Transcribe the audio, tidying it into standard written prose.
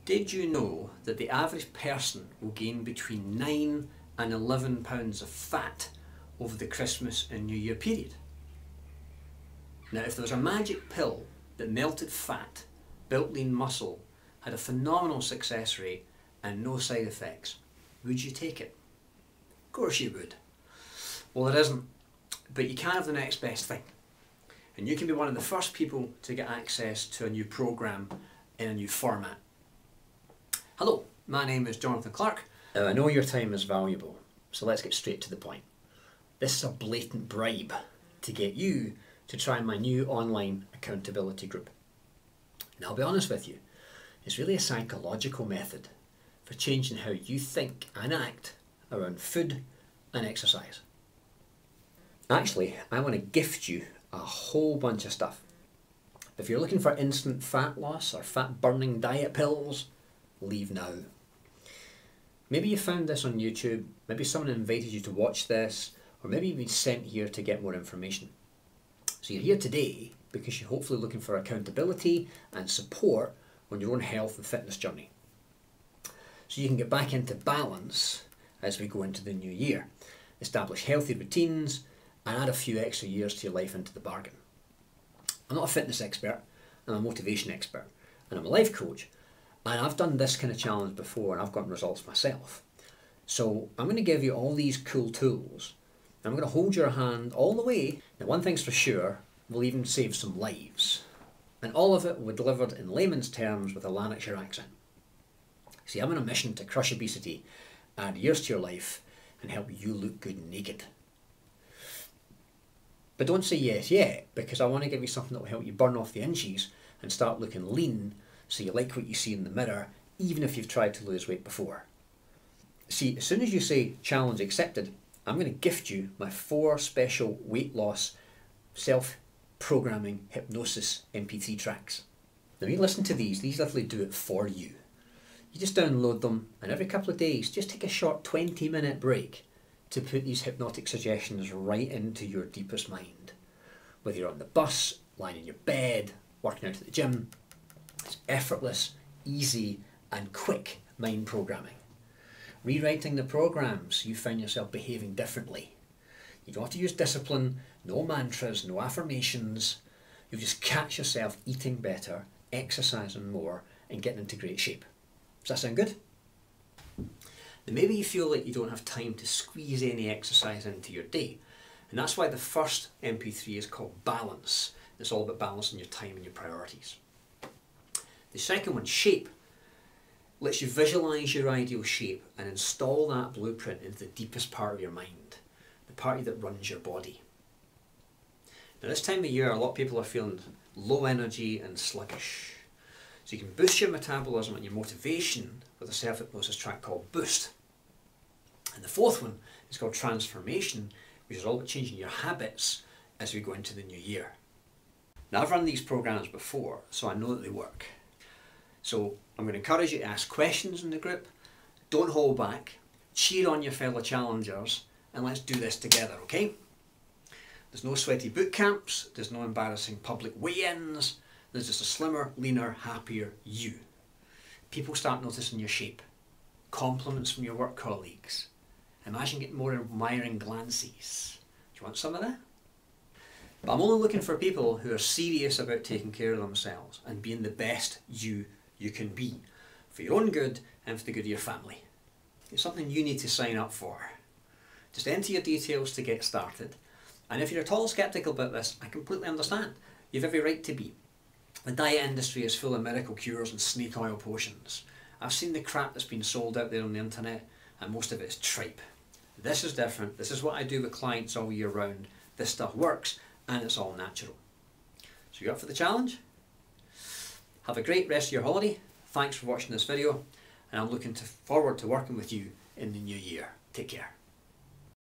Did you know that the average person will gain between 9 and 11 pounds of fat over the Christmas and New Year period? Now, if there was a magic pill that melted fat, built lean muscle, had a phenomenal success rate and no side effects, would you take it? Of course you would. Well, it isn't, but you can have the next best thing. And you can be one of the first people to get access to a new program in a new format. Hello, my name is Jonathan Clark. Now, I know your time is valuable, so let's get straight to the point. This is a blatant bribe to get you to try my new online accountability group. Now, I'll be honest with you, it's really a psychological method for changing how you think and act around food and exercise. Actually, I want to gift you a whole bunch of stuff. If you're looking for instant fat loss or fat burning diet pills, leave now. Maybe you found this on YouTube, maybe someone invited you to watch this, or maybe you've been sent here to get more information. So you're here today because you're hopefully looking for accountability and support on your own health and fitness journey. So you can get back into balance as we go into the new year, establish healthy routines and add a few extra years to your life into the bargain. I'm not a fitness expert, I'm a motivation expert, and I'm a life coach, and I've done this kind of challenge before and I've gotten results myself. So I'm going to give you all these cool tools and I'm going to hold your hand all the way. Now, one thing's for sure, we'll even save some lives. And all of it will be delivered in layman's terms with a Lanarkshire accent. See, I'm on a mission to crush obesity, add years to your life and help you look good naked. But don't say yes yet, because I want to give you something that will help you burn off the inches and start looking lean so you like what you see in the mirror, even if you've tried to lose weight before. See, as soon as you say challenge accepted, I'm going to gift you my 4 special weight loss self-programming hypnosis MP3 tracks. Now you listen to these literally do it for you. You just download them and every couple of days just take a short 20-minute break to put these hypnotic suggestions right into your deepest mind. Whether you're on the bus, lying in your bed, working out at the gym, it's effortless, easy and quick mind programming. Rewriting the programs you find yourself behaving differently. You don't have to use discipline, no mantras, no affirmations. You'll just catch yourself eating better, exercising more and getting into great shape. Does that sound good? Then maybe you feel like you don't have time to squeeze any exercise into your day. And that's why the first MP3 is called Balance. It's all about balancing your time and your priorities. The second one, Shape, lets you visualise your ideal shape and install that blueprint into the deepest part of your mind, the part that runs your body. Now this time of year, a lot of people are feeling low energy and sluggish. So you can boost your metabolism and your motivation with a self-hypnosis track called Boost. And the fourth one is called Transformation, which is all about changing your habits as we go into the new year. Now I've run these programs before, so I know that they work. So I'm going to encourage you to ask questions in the group, don't hold back, cheer on your fellow challengers and let's do this together, okay? There's no sweaty boot camps, there's no embarrassing public weigh-ins, there's just a slimmer, leaner, happier you. People start noticing your shape, compliments from your work colleagues. Imagine getting more admiring glances. Do you want some of that? But I'm only looking for people who are serious about taking care of themselves and being the best you can be, for your own good and for the good of your family. It's something you need to sign up for. Just enter your details to get started. And if you're at all sceptical about this, I completely understand. You've every right to be. The diet industry is full of miracle cures and snake oil potions. I've seen the crap that's been sold out there on the internet and most of it is tripe. This is different. This is what I do with clients all year round. This stuff works and it's all natural. So you up for the challenge? Have a great rest of your holiday. Thanks for watching this video and I'm looking forward to working with you in the new year. Take care.